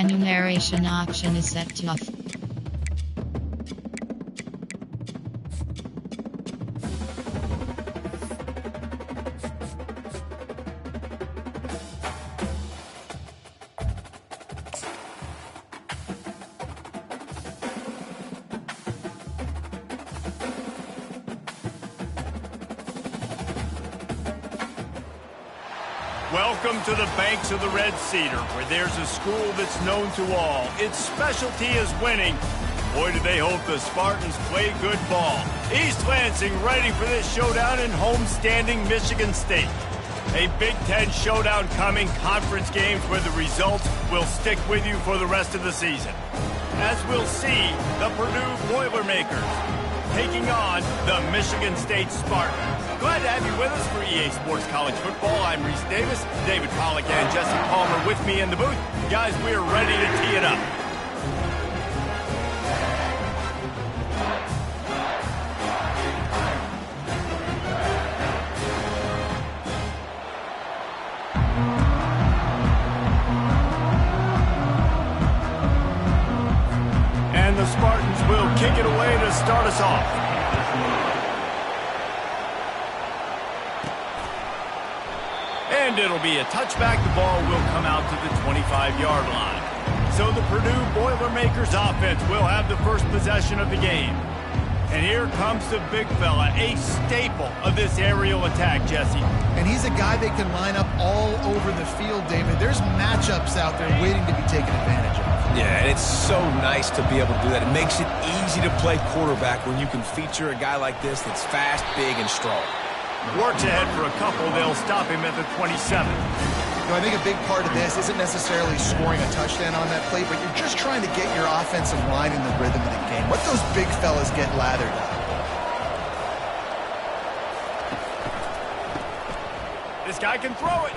Enumeration option is set to off. Welcome to the banks of the Red Cedar, where there's a school that's known to all. Its specialty is winning. Boy, do they hope the Spartans play good ball. East Lansing ready for this showdown in homestanding Michigan State. A Big Ten showdown coming, conference games where the results will stick with you for the rest of the season. As we'll see, the Purdue Boilermakers taking on the Michigan State Spartans. Glad to have you with us for EA Sports College Football. I'm Reese Davis, David Pollack and Jesse Palmer with me in the booth. Guys, we're ready to tee it up. And the Spartans will kick it away to start us off. And it'll be a touchback. The ball will come out to the 25-yard line. So the Purdue Boilermakers offense will have the first possession of the game. And here comes the big fella, a staple of this aerial attack, Jesse. And he's a guy they can line up all over the field, David. There's matchups out there waiting to be taken advantage of. Yeah, and it's so nice to be able to do that. It makes it easy to play quarterback when you can feature a guy like this that's fast, big, and strong. Works ahead for a couple. They'll stop him at the 27. I think a big part of this isn't necessarily scoring a touchdown on that play, but you're just trying to get your offensive line in the rhythm of the game. Let those big fellas get lathered up. This guy can throw it.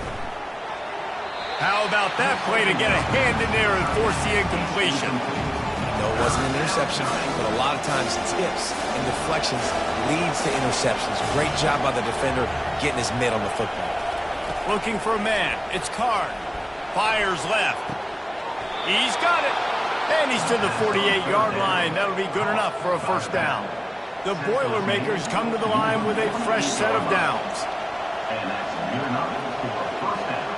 How about that play to get a hand in there and force the incompletion? No, it wasn't an interception, but a lot of times tips and deflections leads to interceptions. Great job by the defender getting his mitt on the football. Looking for a man. It's Card. Fires left. He's got it. And he's to the 48-yard line. That'll be good enough for a first down. The Boilermakers come to the line with a fresh set of downs. And that's good enough for a first down.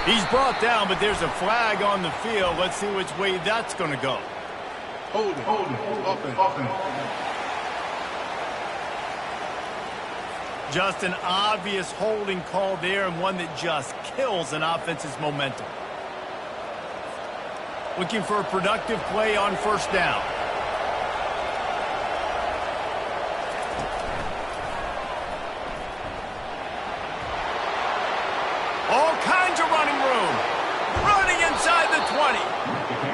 He's brought down, but there's a flag on the field. Let's see which way that's going to go. Hold it. Just an obvious holding call there, and one that just kills an offense's momentum. Looking for a productive play on first down. All kinds of running room. Running inside the 20.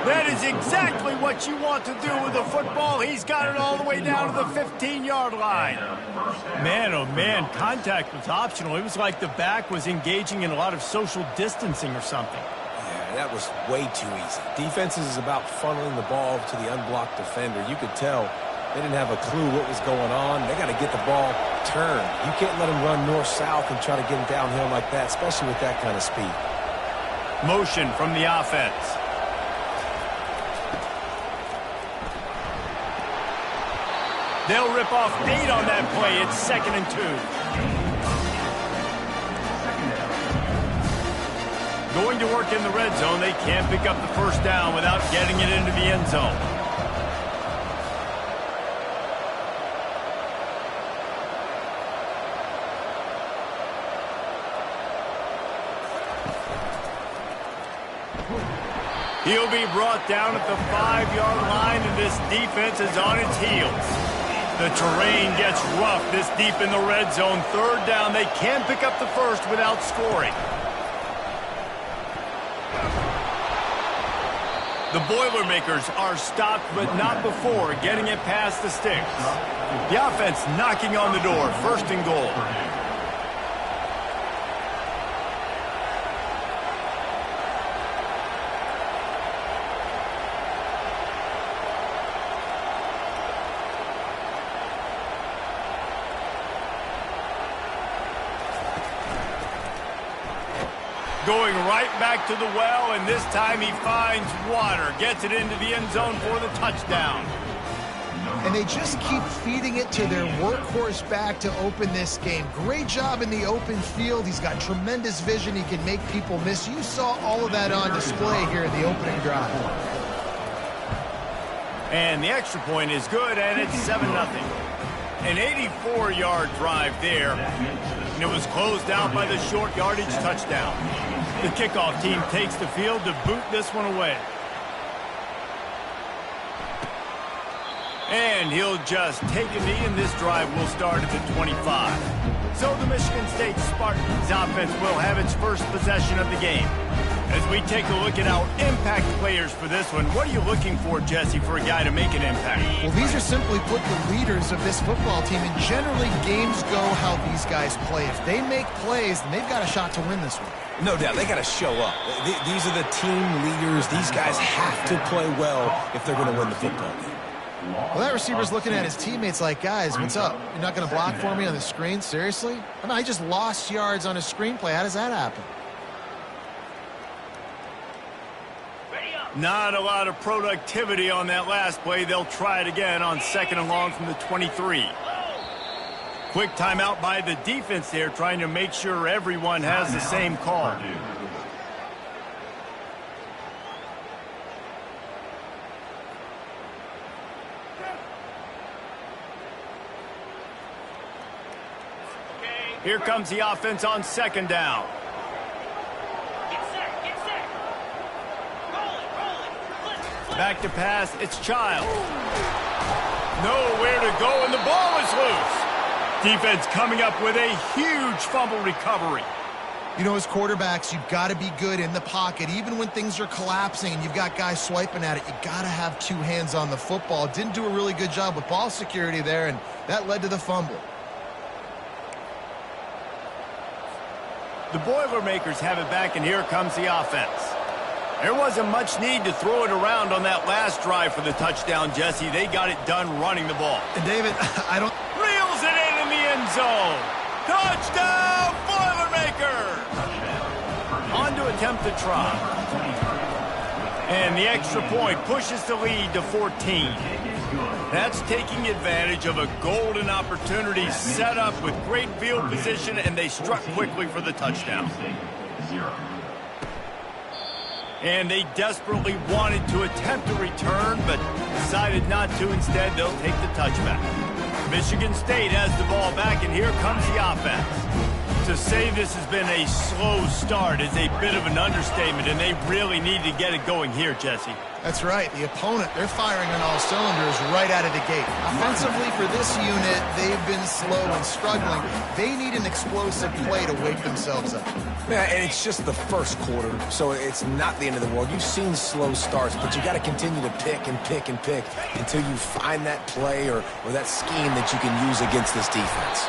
That is exactly what you want to do with a football. He's got it all the way down to the 15-yard line. Man, oh man, contact was optional. It was like the back was engaging in a lot of social distancing or something. Yeah, that was way too easy. Defenses is about funneling the ball to the unblocked defender. You could tell they didn't have a clue what was going on. They got to get the ball turned. You can't let them run north-south and try to get him downhill like that, especially with that kind of speed. Motion from the offense. They'll rip off 8 on that play. It's 2nd and 2. Going to work in the red zone. They can't pick up the first down without getting it into the end zone. He'll be brought down at the 5-yard line, and this defense is on its heels. The terrain gets rough this deep in the red zone. 3rd down. They can't pick up the first without scoring. The Boilermakers are stopped, but not before getting it past the sticks. The offense knocking on the door. 1st and goal. Going right back to the well, and this time he finds water. Gets it into the end zone for the touchdown. And they just keep feeding it to their workhorse back to open this game. Great job in the open field. He's got tremendous vision. He can make people miss. You saw all of that on display here in the opening drive. And the extra point is good, and it's 7-0. An 84-yard drive there, and it was closed out by the short yardage touchdown. The kickoff team takes the field to boot this one away. And he'll just take a knee, and this drive will start at the 25. So the Michigan State Spartans offense will have its first possession of the game. As we take a look at our impact players for this one, what are you looking for, Jesse, for a guy to make an impact? Well, these are simply put the leaders of this football team, and generally games go how these guys play. If they make plays, then they've got a shot to win this one. No doubt, they got to show up. These are the team leaders. These guys have to play well if they're going to win the football game. Well, that receiver's looking at his teammates like, guys, what's up? You're not going to block for me on the screen? Seriously? I mean, I just lost yards on a screenplay. How does that happen? Not a lot of productivity on that last play. They'll try it again on 2nd and long from the 23. Quick timeout by the defense there, trying to make sure everyone has the same call. Here comes the offense on 2nd down. Back to pass, it's Child. Nowhere to go, and the ball is loose. Defense coming up with a huge fumble recovery. You know, as quarterbacks, you've got to be good in the pocket. Even when things are collapsing and you've got guys swiping at it, you've got to have two hands on the football. Didn't do a really good job with ball security there, and that led to the fumble. The Boilermakers have it back, and here comes the offense. There wasn't much need to throw it around on that last drive for the touchdown, Jesse. They got it done running the ball. And David, I don't... Reels it in the end zone. Touchdown, Boilermakers! On to attempt to try. And the extra point pushes the lead to 14. That's taking advantage of a golden opportunity set up with great field position, and they struck quickly for the touchdown. And they desperately wanted to attempt a return, but decided not to. Instead, they'll take the touchback. Michigan State has the ball back, and here comes the offense. To say this has been a slow start is a bit of an understatement, and they really need to get it going here, Jesse. That's right. The opponent, they're firing on all cylinders right out of the gate. Offensively for this unit, they've been slow and struggling. They need an explosive play to wake themselves up. Yeah, and it's just the first quarter, so it's not the end of the world. You've seen slow starts, but you got to continue to pick and pick and pick until you find that play or that scheme that you can use against this defense.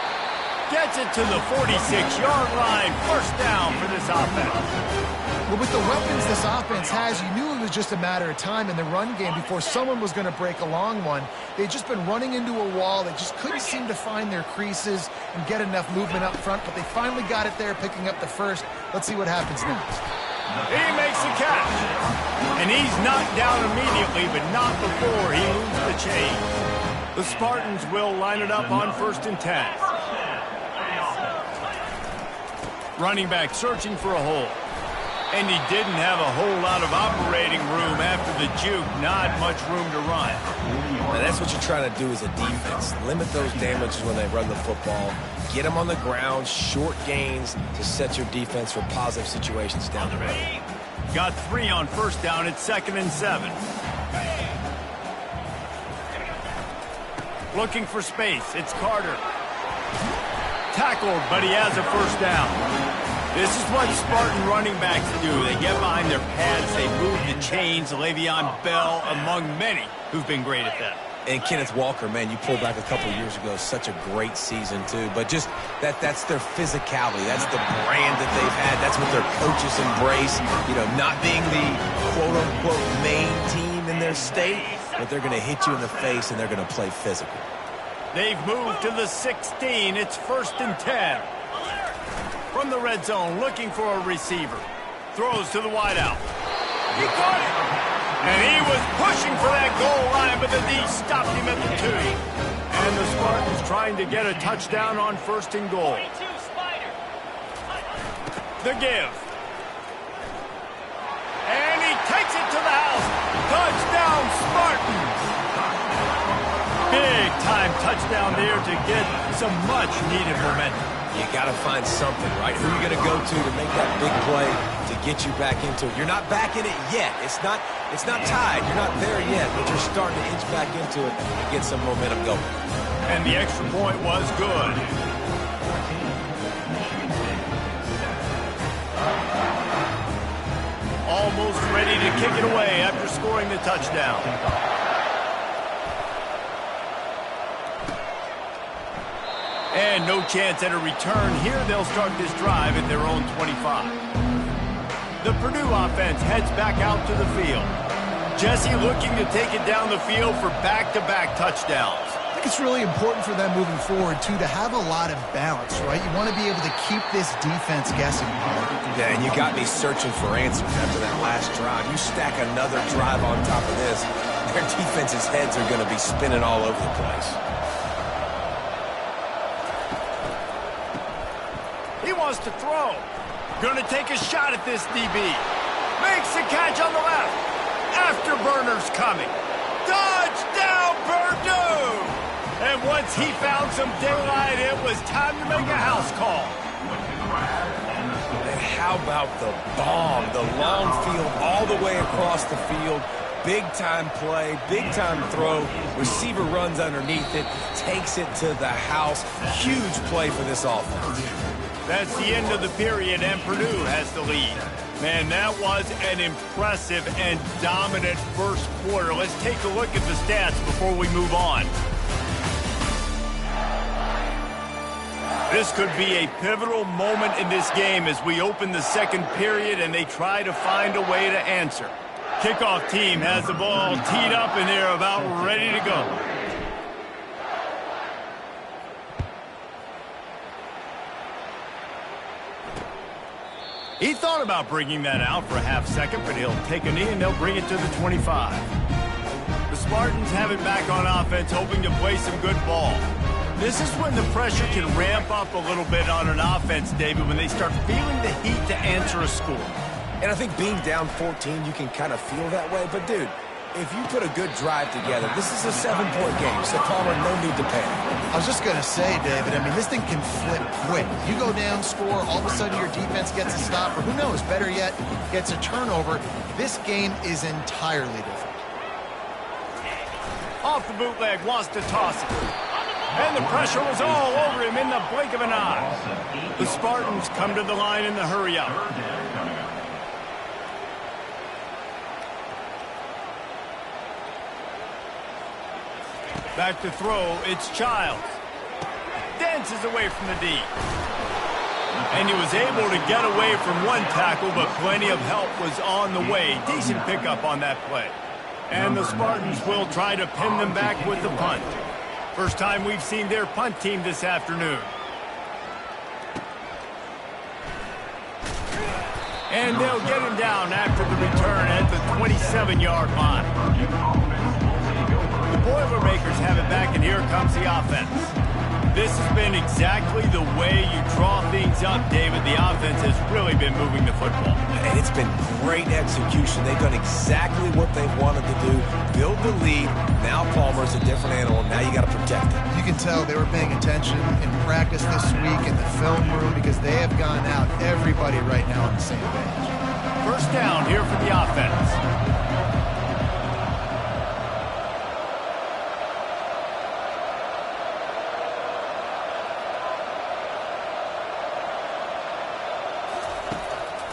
Gets it to the 46-yard line. First down for this offense. Well, with the weapons this offense has, you knew it was just a matter of time in the run game before someone was going to break a long one. They'd just been running into a wall. They just couldn't seem to find their creases and get enough movement up front, but they finally got it there, picking up the first. Let's see what happens next. He makes the catch. And he's knocked down immediately, but not before he moves the chain. The Spartans will line it up on 1st and 10. Running back searching for a hole. And he didn't have a whole lot of operating room after the juke. Not much room to run. Now that's what you're trying to do as a defense. Limit those damages when they run the football. Get them on the ground, short gains to set your defense for positive situations down the road. Got 3 on 1st down at 2nd and 7. Looking for space. It's Carter. Tackled, but he has a 1st down. This is what Spartan running backs do. They get behind their pads, they move the chains. Le'Veon Bell, among many, who've been great at that. And Kenneth Walker, man, you pulled back a couple years ago, such a great season, too. But just that's their physicality. That's the brand that they've had. That's what their coaches embrace. You know, not being the quote-unquote main team in their state, but they're going to hit you in the face, and they're going to play physical. They've moved to the 16. It's 1st and 10. From the red zone, looking for a receiver. Throws to the wideout. He caught it. And he was pushing for that goal line, but the D stopped him at the 2. And the Spartans trying to get a touchdown on 1st and goal. The give. And he takes it to the house. Touchdown, Spartans. Big time touchdown there to get some much needed momentum. You got to find something, right? Who are you going to go to make that big play to get you back into it? You're not back in it yet. It's not tied. You're not there yet, but you're starting to inch back into it and get some momentum going. And the extra point was good. Almost ready to kick it away after scoring the touchdown. And no chance at a return here. They'll start this drive at their own 25. The Purdue offense heads back out to the field. Jesse looking to take it down the field for back-to-back touchdowns. I think it's really important for them moving forward, too, to have a lot of balance, right? You want to be able to keep this defense guessing. Yeah, and you got me searching for answers after that last drive. You stack another drive on top of this, their defense's heads are going to be spinning all over the place. He wants to throw. Going to take a shot at this DB. Makes the catch on the left. Afterburner's coming. Touchdown, Purdue! And once he found some daylight, it was time to make a house call. And how about the bomb? The long field all the way across the field. Big-time play, big-time throw. Receiver runs underneath it, takes it to the house. Huge play for this offense. That's the end of the period, and Purdue has the lead. Man, that was an impressive and dominant first quarter. Let's take a look at the stats before we move on. This could be a pivotal moment in this game as we open the second period and they try to find a way to answer. Kickoff team has the ball teed up and they're about ready to go. He thought about bringing that out for a half second, but he'll take a knee and they'll bring it to the 25. The Spartans have it back on offense, hoping to play some good ball. This is when the pressure can ramp up a little bit on an offense, David, when they start feeling the heat to answer a score. And I think being down 14, you can kind of feel that way. But, dude, if you put a good drive together, this is a 7-point game, so Palmer, no need to panic. I was just going to say, David, I mean, this thing can flip quick. You go down, score, all of a sudden your defense gets a stop, or who knows, better yet, gets a turnover. This game is entirely different. Off the bootleg, wants to toss it. And the pressure was all over him in the blink of an eye. The Spartans come to the line in the hurry-up. Back to throw, it's Childs. Dances away from the D. And he was able to get away from one tackle, but plenty of help was on the way. Decent pickup on that play. And the Spartans will try to pin them back with the punt. First time we've seen their punt team this afternoon. And they'll get him down after the return at the 27-yard line. The Boilermakers have it back, and here comes the offense. This has been exactly the way you draw things up, David. The offense has really been moving the football. And it's been great execution. They've done exactly what they wanted to do. Build the lead. Now Palmer's a different animal. Now you got to protect it. You can tell they were paying attention in practice this week in the film room because they have gone out, everybody right now on the same page. First down here for the offense.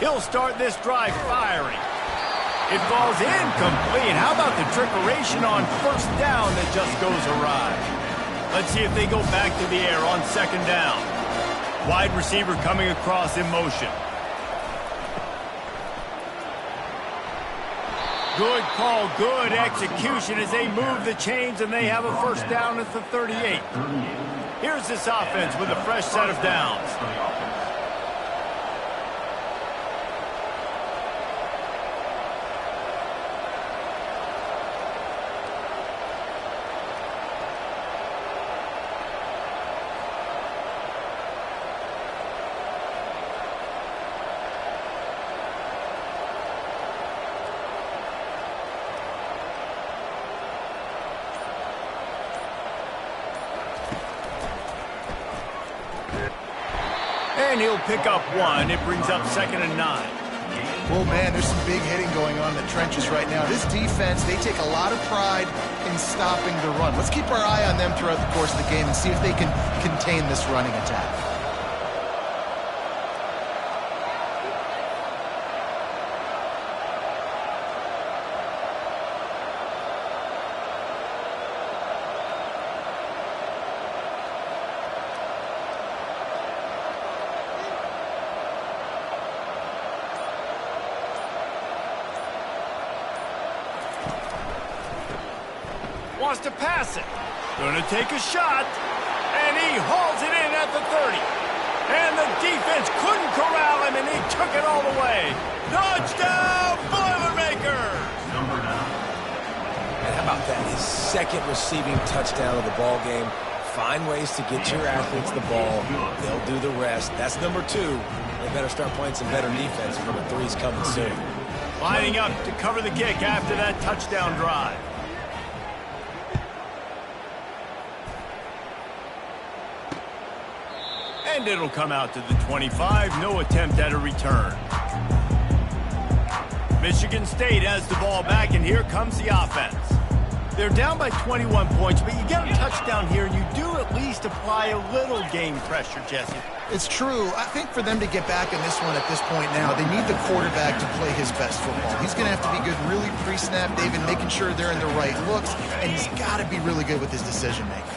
He'll start this drive firing. It falls incomplete. How about the trickeration on first down that just goes awry? Let's see if they go back to the air on second down. Wide receiver coming across in motion. Good call, good execution as they move the chains and they have a first down at the 38. Here's this offense with a fresh set of downs. And he'll pick up one. It brings up 2nd and 9. Well, man, there's some big hitting going on in the trenches right now. This defense, they take a lot of pride in stopping the run. Let's keep our eye on them throughout the course of the game and see if they can contain this running attack. Wants to pass it. Gonna take a shot. And he hauls it in at the 30. And the defense couldn't corral him, and he took it all the way. Touchdown, Boilermakers! Number 9. And how about that? His second receiving touchdown of the ball game. Find ways to get your athletes the ball. They'll do the rest. That's number 2. They better start playing some better defense for the 3's coming soon. Lining up to cover the kick after that touchdown drive. And it'll come out to the 25. No attempt at a return. Michigan State has the ball back, and here comes the offense. They're down by 21 points, but you get a touchdown here, and you do at least apply a little game pressure, Jesse. It's true. I think for them to get back in this one at this point now, they need the quarterback to play his best football. He's going to have to be good really pre-snap, David, making sure they're in the right looks, and he's got to be really good with his decision-making.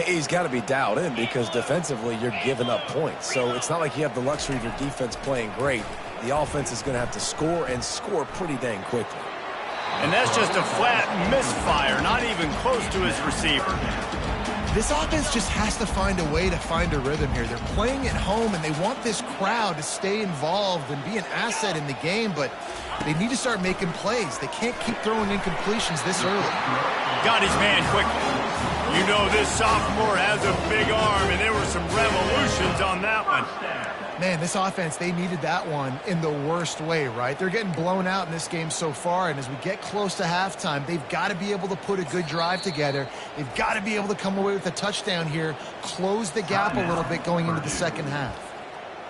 He's got to be dialed in because defensively you're giving up points. So it's not like you have the luxury of your defense playing great. The offense is going to have to score and score pretty dang quickly. And that's just a flat misfire, not even close to his receiver. This offense just has to find a way to find a rhythm here. They're playing at home, and they want this crowd to stay involved and be an asset in the game, but they need to start making plays. They can't keep throwing incompletions this early. Got his man quickly. You know this sophomore has a big arm, and there were some revolutions on that one. Man, this offense, they needed that one in the worst way, right? They're getting blown out in this game so far, and as we get close to halftime, they've got to be able to put a good drive together. They've got to be able to come away with a touchdown here, close the gap a little bit going into the second half.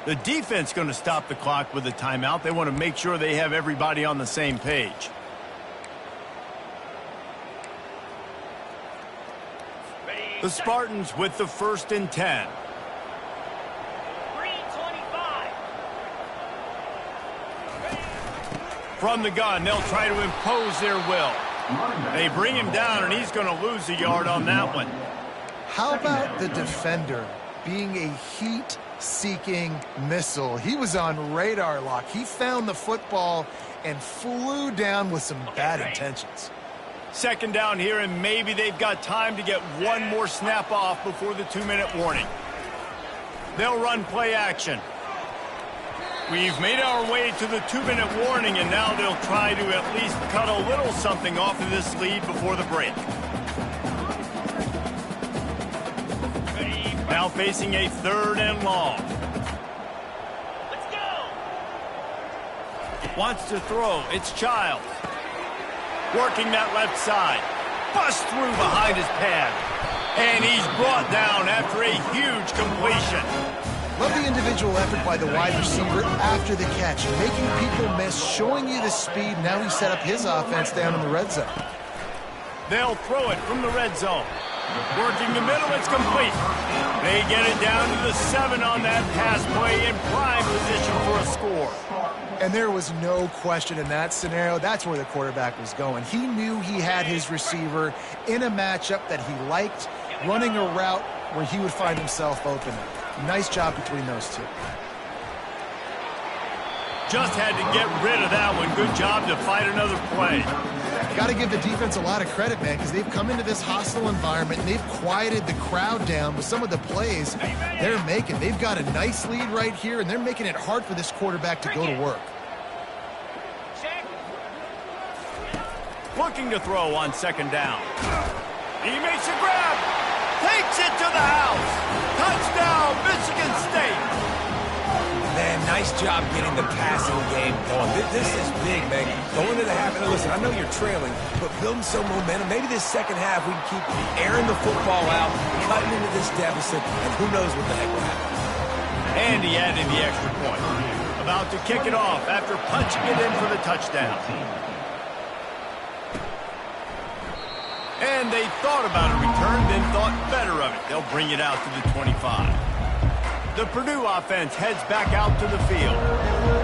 The defense going to stop the clock with a timeout. They want to make sure they have everybody on the same page. The Spartans with the 1st and 10. From the gun, they'll try to impose their will. They bring him down, and he's going to lose a yard on that one. How about the defender being a heat-seeking missile? He was on radar lock. He found the football and flew down with some bad intentions. 2nd down here, and maybe they've got time to get one more snap off before the 2-minute warning. They'll run play action. We've made our way to the 2-minute warning, and now they'll try to at least cut a little something off of this lead before the break. Now facing a 3rd and long. Let's go! Wants to throw. It's Child. Working that left side. Bust through behind his pad. And he's brought down after a huge completion. Love the individual effort by the wide receiver after the catch, making people miss, showing you the speed. Now he set up his offense down in the red zone. They'll throw it from the red zone. Working the middle, it's complete. They get it down to the 7 on that pass play in prime position for a score. And there was no question in that scenario. That's where the quarterback was going. He knew he had his receiver in a matchup that he liked, running a route where he would find himself open. Nice job between those two. Just had to get rid of that one. Good job to fight another play. Got to give the defense a lot of credit, man, because they've come into this hostile environment and they've quieted the crowd down with some of the plays they're making. They've got a nice lead right here, and they're making it hard for this quarterback to go to work. Looking to throw on 2nd down. He makes a grab. Takes it to the house. Touchdown, Michigan State. Man, nice job getting the passing game going. This is big, man. Going to the half, and listen, I know you're trailing, but building some momentum. Maybe this second half we can keep airing the football out, cutting into this deficit, and who knows what the heck will happen. And he added the extra point. About to kick it off after punching it in for the touchdown. And they thought about a return, then thought better of it. They'll bring it out to the 25. The Purdue offense heads back out to the field.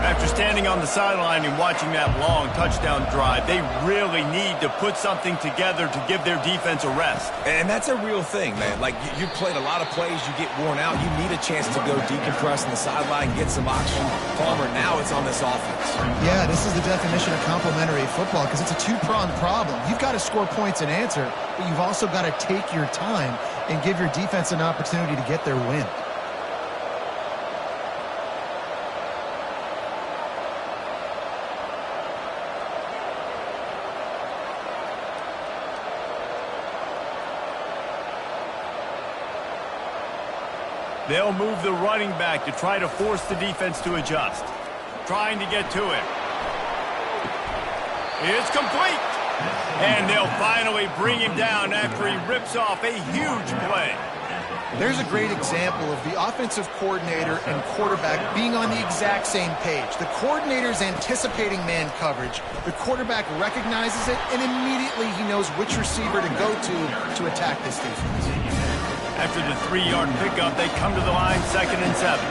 After standing on the sideline and watching that long touchdown drive, they really need to put something together to give their defense a rest. And that's a real thing, man. Like, you played a lot of plays, you get worn out, you need a chance to go decompress on the sideline, get some oxygen. Palmer, now it's on this offense. Yeah, this is the definition of complementary football because it's a two-pronged problem. You've got to score points and answer, but you've also got to take your time and give your defense an opportunity to get their win. They'll move the running back to try to force the defense to adjust. Trying to get to it. It's complete. And they'll finally bring him down after he rips off a huge play. There's a great example of the offensive coordinator and quarterback being on the exact same page. The coordinator's anticipating man coverage. The quarterback recognizes it, and immediately he knows which receiver to go to attack this defense. After the 3-yard pickup, they come to the line, 2nd and 7.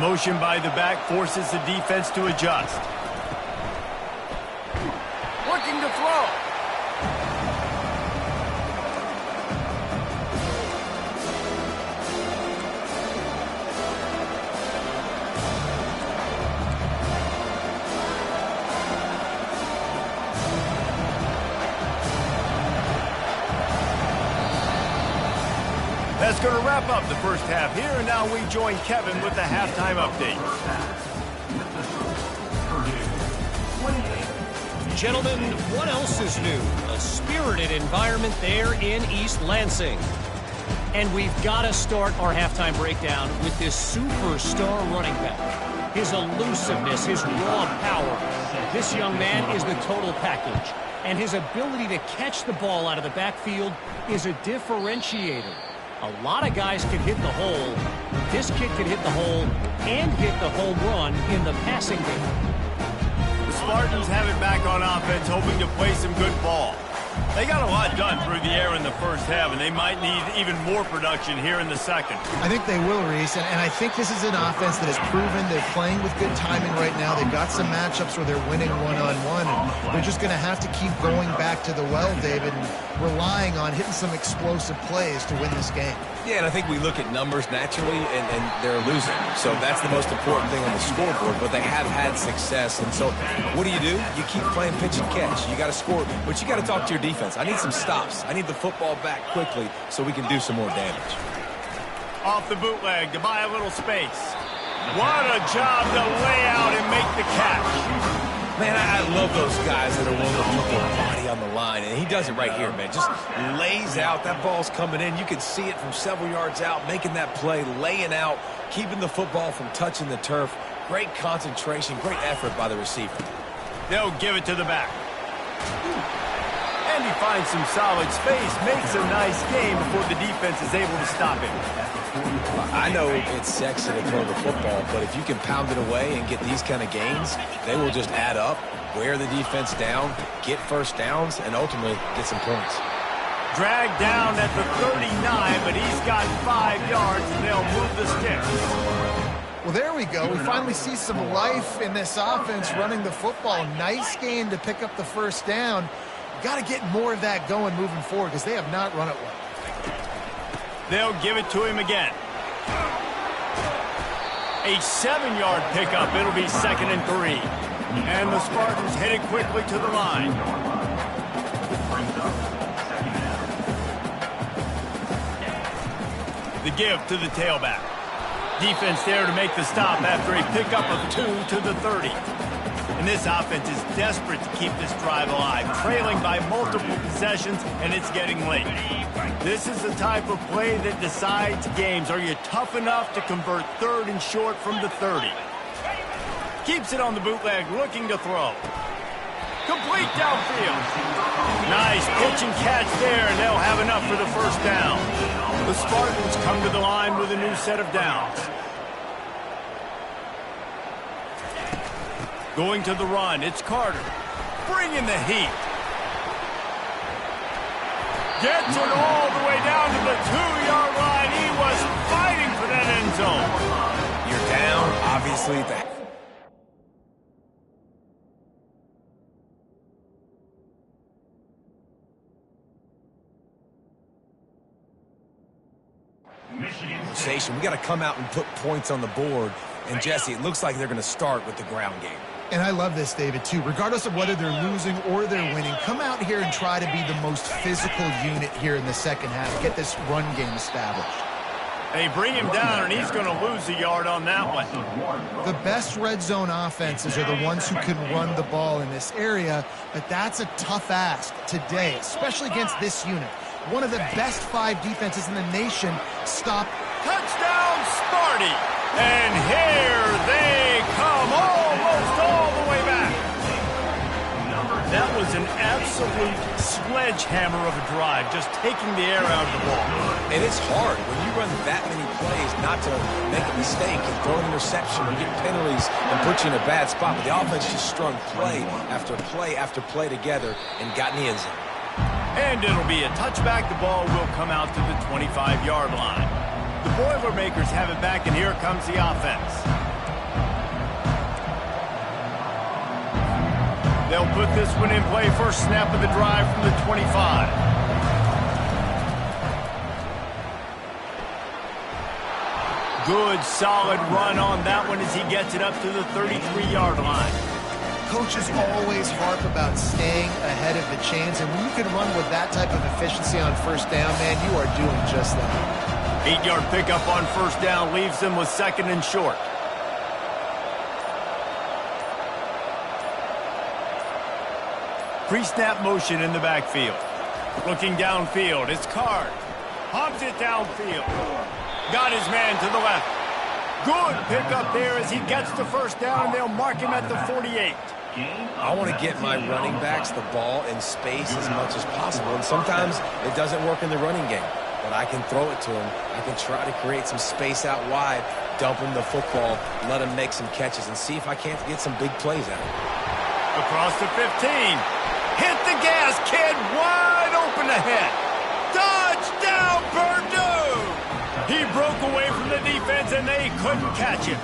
Motion by the back forces the defense to adjust. Looking to throw. That's going to wrap up the first half here, and now we join Kevin with the halftime update. Gentlemen, what else is new? A spirited environment there in East Lansing. And we've got to start our halftime breakdown with this superstar running back. His elusiveness, his raw power. This young man is the total package. And his ability to catch the ball out of the backfield is a differentiator. A lot of guys can hit the hole. This kid can hit the hole and hit the home run in the passing game. The Spartans have it back on offense, hoping to play some good ball. They got a lot done through the air in the first half, and they might need even more production here in the second. I think they will, Reese, and I think this is an offense that has proven they're playing with good timing right now. They've got some matchups where they're winning one-on-one, and they're just going to have to keep going back to the well, David, and relying on hitting some explosive plays to win this game. Yeah, and I think we look at numbers naturally, and they're losing. So that's the most important thing on the scoreboard, but they have had success. And so what do? You keep playing pitch and catch. You got to score, but you got to talk to your defense. I need some stops. I need the football back quickly so we can do some more damage. Off the bootleg to buy a little space. What a job to lay out and make the catch. Man, I love those guys that are willing to put their body on the line, and he does it right here, man. Just lays out. That ball's coming in. You can see it from several yards out, making that play, laying out, keeping the football from touching the turf. Great concentration, great effort by the receiver. They'll give it to the back. And he finds some solid space, makes a nice game before the defense is able to stop him. I know it's sexy to throw the football, but if you can pound it away and get these kind of gains, they will just add up, wear the defense down, get first downs, and ultimately get some points. Dragged down at the 39, but he's got 5 yards, and they'll move the sticks. Well, there we go. We finally see some life in this offense running the football. Nice game to pick up the first down. Got to get more of that going moving forward because they have not run it well. They'll give it to him again. A 7-yard pickup. It'll be 2nd and 3. And the Spartans headed quickly to the line. The give to the tailback. Defense there to make the stop after a pickup of 2 to the 30. And this offense is desperate to keep this drive alive, trailing by multiple possessions, and it's getting late. This is the type of play that decides games. Are you tough enough to convert 3rd and short from the 30? Keeps it on the bootleg, looking to throw. Complete downfield. Nice pitch and catch there, and they'll have enough for the first down. The Spartans come to the line with a new set of downs. Going to the run, it's Carter. Bringing the heat. Gets it all the way down to the 2-yard line. He was fighting for that end zone. You're down, obviously. We got to come out and put points on the board. And, Jesse, it looks like they're going to start with the ground game. And I love this, David, too. Regardless of whether they're losing or they're winning, come out here and try to be the most physical unit here in the second half. Get this run game established. They bring him down, and he's going to lose a yard on that one. The best red zone offenses are the ones who can run the ball in this area, but that's a tough ask today, especially against this unit. One of the best 5 defenses in the nation stopped. Touchdown, Sparty! And here they come, almost all the way back. That was an absolute sledgehammer of a drive, just taking the air out of the ball. And it's hard when you run that many plays not to make a mistake and throw an interception or get penalties and put you in a bad spot. But the offense just strung play after play after play together and got in the end zone. And it'll be a touchback. The ball will come out to the 25-yard line. The Boilermakers have it back, and here comes the offense. They'll put this one in play. First snap of the drive from the 25. Good, solid run on that one as he gets it up to the 33-yard line. Coaches always harp about staying ahead of the chains, and when you can run with that type of efficiency on first down, man, you are doing just that. 8-yard pickup on first down leaves them with second and short. Pre-snap motion in the backfield. Looking downfield, it's Card. Pumps it downfield. Got his man to the left. Good pickup there as he gets the first down, and they'll mark him at the 48. I want to get my running backs the ball in space as much as possible, and sometimes it doesn't work in the running game. But I can throw it to him. I can try to create some space out wide, dump him the football, let him make some catches, and see if I can't get some big plays out of him. Across the 15. Hit the gas, kid. Wide open ahead. Touchdown, Purdue! He broke away from the defense, and they couldn't catch him.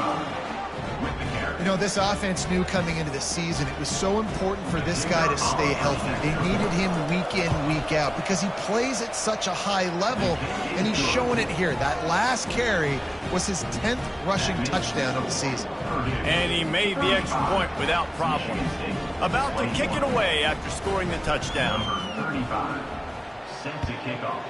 You know, this offense knew coming into the season it was so important for this guy to stay healthy. They needed him week in, week out because he plays at such a high level, and he's showing it here. That last carry was his 10th rushing touchdown of the season. And he made the extra point without problem. About to kick it away after scoring the touchdown. Number 35, set to kick off.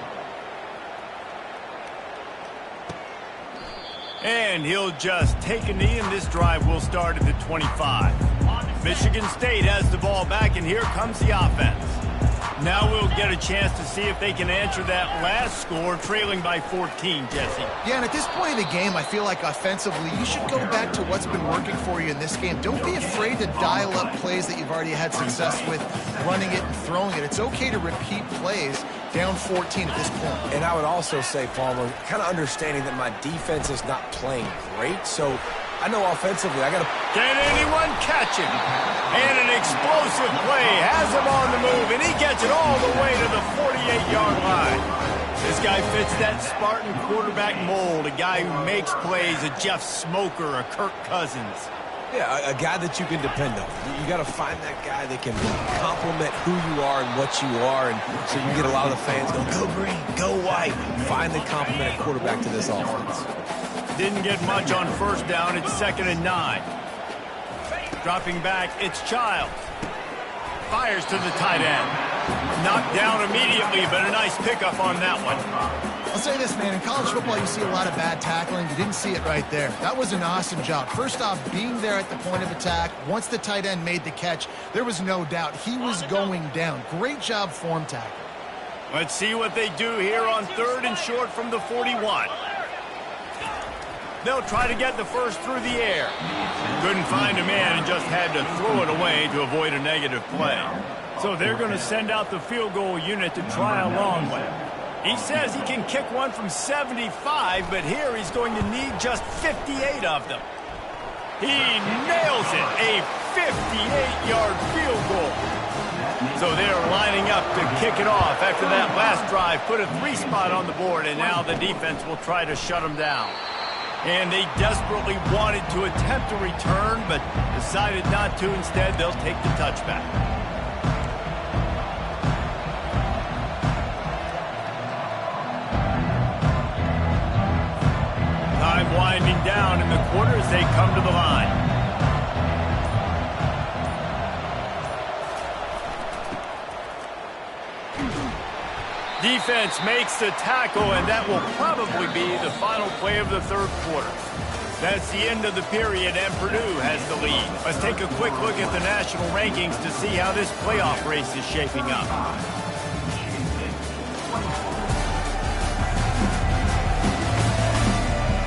And he'll just take a knee, and this drive will start at the 25. Michigan State has the ball back, and here comes the offense. Now we'll get a chance to see if they can answer that last score, trailing by 14, Jesse. Yeah, and at this point in the game, I feel like offensively, you should go back to what's been working for you in this game. Don't be afraid to dial up plays that you've already had success with, running it and throwing it. It's okay to repeat plays down 14 at this point. And I would also say, Palmer, kind of understanding that my defense is not playing great, so I know offensively I got to... Can anyone catch him? And an explosive play has him on the move, and he gets it all the way to the 48-yard line. This guy fits that Spartan quarterback mold, a guy who makes plays, a Jeff Smoker, a Kirk Cousins. Yeah, a guy that you can depend on. You got to find that guy that can complement who you are and what you are, and so you get a lot of the fans going, go green, go white. Find the complementing quarterback to this offense. Didn't get much on first down. It's 2nd and 9. Dropping back, it's Childs. Fires to the tight end. Knocked down immediately, but a nice pickup on that one. I'll say this, man. In college football, you see a lot of bad tackling. You didn't see it right there. That was an awesome job. First off, being there at the point of attack. Once the tight end made the catch, there was no doubt he was going down. Great job form tackle. Let's see what they do here on 3rd and short from the 41. They'll try to get the first through the air. Couldn't find a man and just had to throw it away to avoid a negative play. So they're going to send out the field goal unit to try a long one. He says he can kick one from 75, but here he's going to need just 58 of them. He nails it, a 58-yard field goal. So they're lining up to kick it off after that last drive. Put a 3 spot on the board, and now the defense will try to shut them down. And they desperately wanted to attempt a return, but decided not to. Instead, they'll take the touchback. Time winding down in the quarter as they come to the line. Defense makes the tackle, and that will probably be the final play of the third quarter. That's the end of the period, and Purdue has the lead. Let's take a quick look at the national rankings to see how this playoff race is shaping up.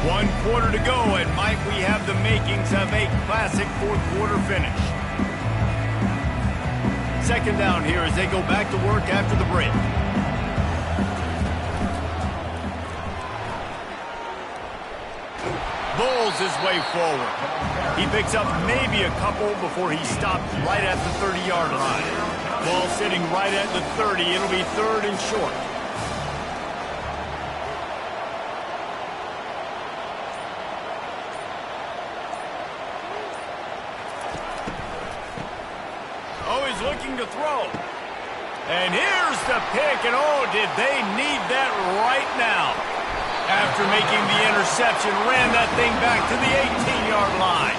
One quarter to go, and might we have the makings of a classic fourth quarter finish. Second down here as they go back to work after the break. Bowles his way forward. He picks up maybe a couple before he stopped right at the 30-yard line. Ball sitting right at the 30. It'll be third and short. Oh, he's looking to throw. And here's the pick, and oh, did they need that right now. After making the interception, ran that thing back to the 18-yard line.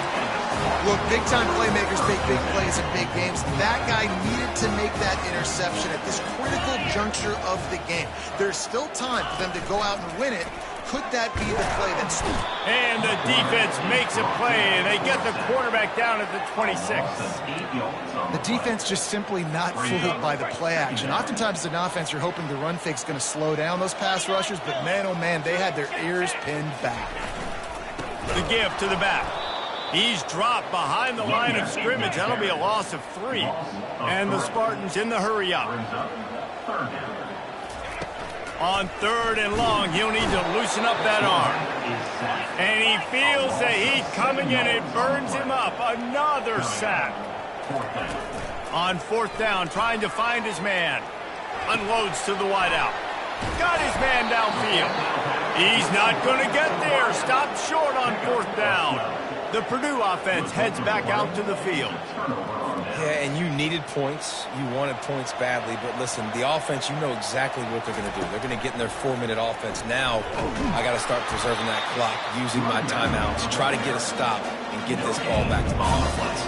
Look, big-time playmakers make big plays in big games. That guy needed to make that interception at this critical juncture of the game. There's still time for them to go out and win it. Could that be the play that's... And the defense makes a play, and they get the quarterback down at the 26. The defense just simply not fooled by the play action. Oftentimes, as an offense, you're hoping the run fake's going to slow down those pass rushers, but man, oh man, they had their ears pinned back. The give to the back. He's dropped behind the line of scrimmage. That'll be a loss of 3. And the Spartans in the hurry up. On third and long, he'll need to loosen up that arm. And he feels the heat coming in. It burns him up. Another sack. On fourth down, trying to find his man. Unloads to the wideout. Got his man downfield. He's not going to get there. Stopped short on fourth down. The Purdue offense heads back out to the field. Yeah, and you needed points. You wanted points badly. But listen, the offense, you know exactly what they're going to do. They're going to get in their 4-minute offense. Now, I got to start preserving that clock, using my timeouts, try to get a stop, and get this ball back to my offense.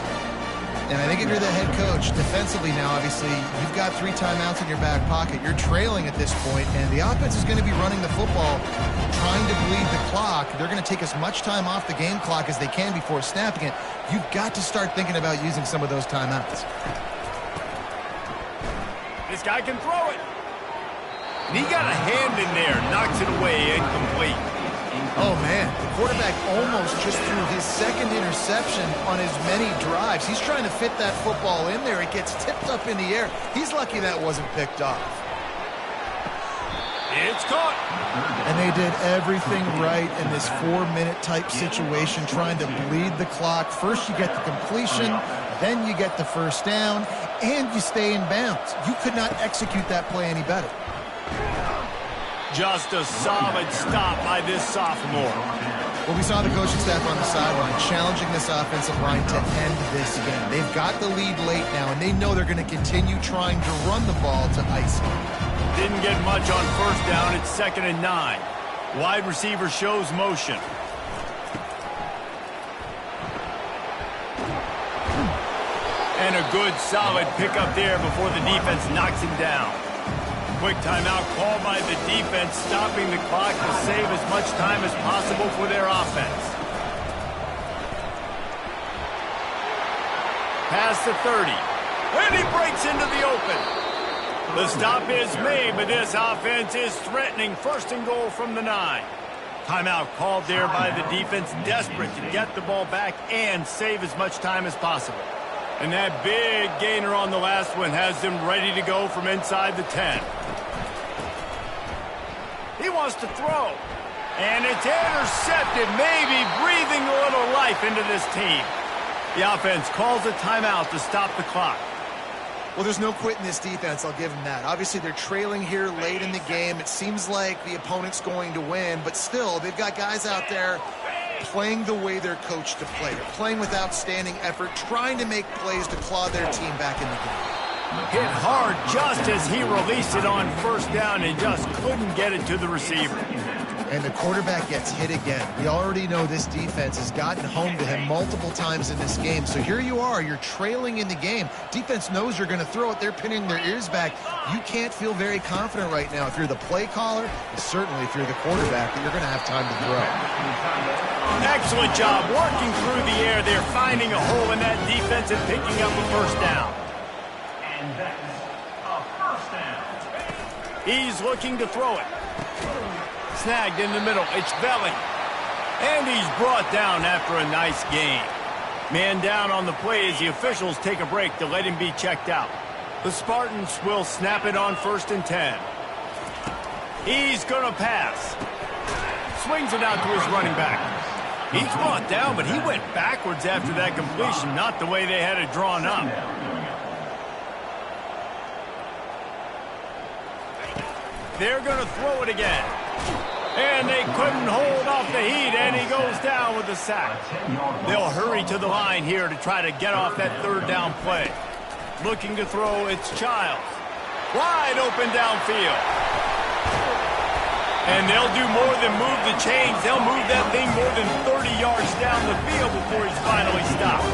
And I think if you're the head coach, defensively now, obviously, you've got 3 timeouts in your back pocket. You're trailing at this point, and the offense is going to be running the football, trying to bleed the clock. They're going to take as much time off the game clock as they can before snapping it. You've got to start thinking about using some of those timeouts. This guy can throw it. And he got a hand in there, knocks it away, incomplete. Oh, man, the quarterback almost just threw his second interception on as many drives. He's trying to fit that football in there. It gets tipped up in the air. He's lucky that wasn't picked off. It's caught. And they did everything right in this 4-minute type situation, trying to bleed the clock. First you get the completion, then you get the first down, and you stay in bounds. You could not execute that play any better. Just a solid stop by this sophomore. Well, we saw the coaching staff on the sideline challenging this offensive line to end this game. They've got the lead late now, and they know they're going to continue trying to run the ball to ice it. Didn't get much on first down. It's 2nd and 9. Wide receiver shows motion. And a good, solid pickup there before the defense knocks him down. Quick timeout called by the defense, stopping the clock to save as much time as possible for their offense. Past the 30. And he breaks into the open. The stop is made, but this offense is threatening 1st and goal from the 9. Timeout called there by the defense, desperate to get the ball back and save as much time as possible. And that big gainer on the last one has them ready to go from inside the 10. He wants to throw. And it's intercepted, maybe breathing a little life into this team. The offense calls a timeout to stop the clock. Well, there's no quitting this defense, I'll give them that. Obviously, they're trailing here late in the game. It seems like the opponent's going to win, but still, they've got guys out there playing the way they're coached to play. They're playing with outstanding effort, trying to make plays to claw their team back in the game. Hit hard just as he released it on first down and just couldn't get it to the receiver. And the quarterback gets hit again. We already know this defense has gotten home to him multiple times in this game. So here you are, you're trailing in the game. Defense knows you're going to throw it. They're pinning their ears back. You can't feel very confident right now if you're the play caller, and certainly if you're the quarterback, that you're going to have time to throw. Excellent job working through the air there, finding a hole in that defense and picking up a first down. And that's a first down. He's looking to throw it. Snagged in the middle. It's Belly. And he's brought down after a nice gain. Man down on the play as the officials take a break to let him be checked out. The Spartans will snap it on 1st and 10. He's going to pass. Swings it out to his running back. He's brought down, but he went backwards after that completion, not the way they had it drawn up. They're going to throw it again. And they couldn't hold off the heat, and he goes down with a sack. They'll hurry to the line here to try to get off that third down play. Looking to throw, it's Childs. Wide open downfield. And they'll do more than move the chains. They'll move that thing more than 30 yards down the field before he's finally stopped.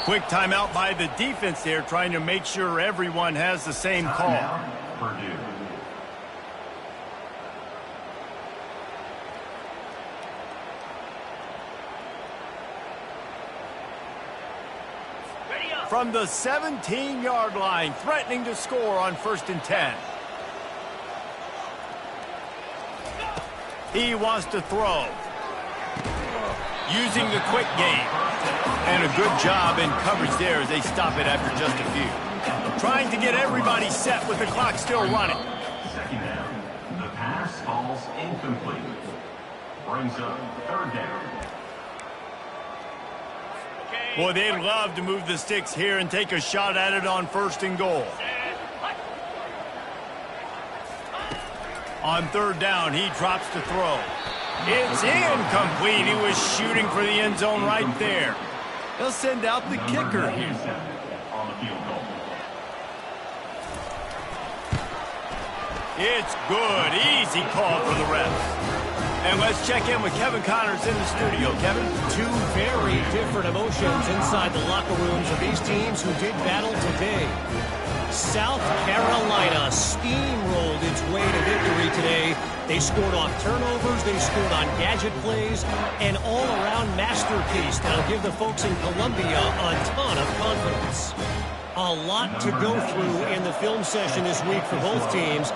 Quick timeout by the defense there, trying to make sure everyone has the same call. Purdue. From the 17-yard line, threatening to score on 1st and 10. He wants to throw. Using the quick game. And a good job in coverage there as they stop it after just a few. Trying to get everybody set with the clock still running. Second down. The pass falls incomplete. Brings up third down. Boy, they'd love to move the sticks here and take a shot at it on 1st and goal. On 3rd down, he drops to throw. It's incomplete. He was shooting for the end zone right there. They'll send out the kicker here. On the field goal. It's good. Easy call for the refs. And let's check in with Kevin Connors in the studio. Kevin? Two very different emotions inside the locker rooms of these teams who did battle today. South Carolina steamrolled its way to victory today. They scored off turnovers, they scored on gadget plays, an all-around masterpiece that'll give the folks in Columbia a ton of confidence. A lot to go through in the film session this week for both teams.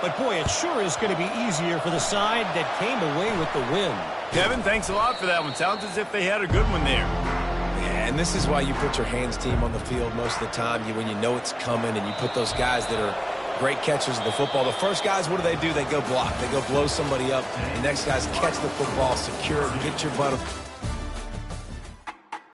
But, boy, it sure is going to be easier for the side that came away with the win. Kevin, thanks a lot for that one. Sounds as if they had a good one there. Yeah, and this is why you put your hands team on the field most of the time. When you know it's coming and you put those guys that are great catchers of the football. The first guys, what do? They go block. They go blow somebody up. The next guys catch the football, secure it, get your butt.